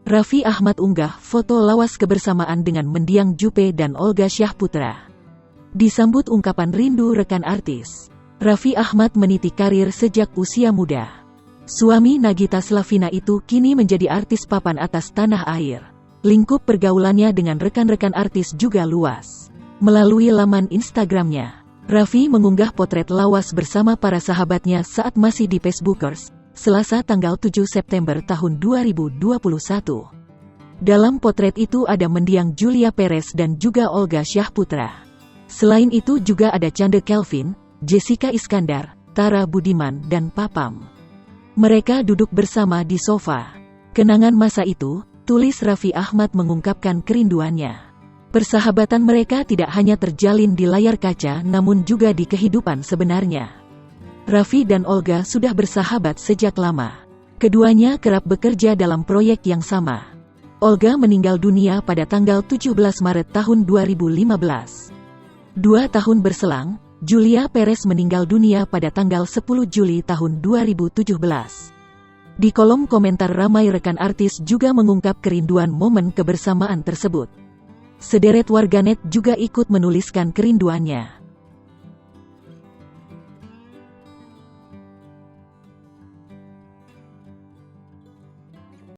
Raffi Ahmad unggah foto lawas kebersamaan dengan mendiang Juppe dan Olga Syahputra. Disambut ungkapan rindu rekan artis, Raffi Ahmad meniti karir sejak usia muda. Suami Nagita Slavina itu kini menjadi artis papan atas tanah air. Lingkup pergaulannya dengan rekan-rekan artis juga luas. Melalui laman Instagramnya, Raffi mengunggah potret lawas bersama para sahabatnya saat masih di Facebookers, Selasa tanggal 7 September tahun 2021. Dalam potret itu ada mendiang Julia Perez dan juga Olga Syahputra. Selain itu juga ada Chande Kelvin, Jessica Iskandar, Tara Budiman dan Papam. Mereka duduk bersama di sofa. Kenangan masa itu, tulis Raffi Ahmad mengungkapkan kerinduannya. Persahabatan mereka tidak hanya terjalin di layar kaca namun juga di kehidupan sebenarnya. Raffi dan Olga sudah bersahabat sejak lama. Keduanya kerap bekerja dalam proyek yang sama. Olga meninggal dunia pada tanggal 17 Maret tahun 2015. 2 tahun berselang, Julia Perez meninggal dunia pada tanggal 10 Juli tahun 2017. Di kolom komentar ramai rekan artis juga mengungkap kerinduan momen kebersamaan tersebut. Sederet warganet juga ikut menuliskan kerinduannya.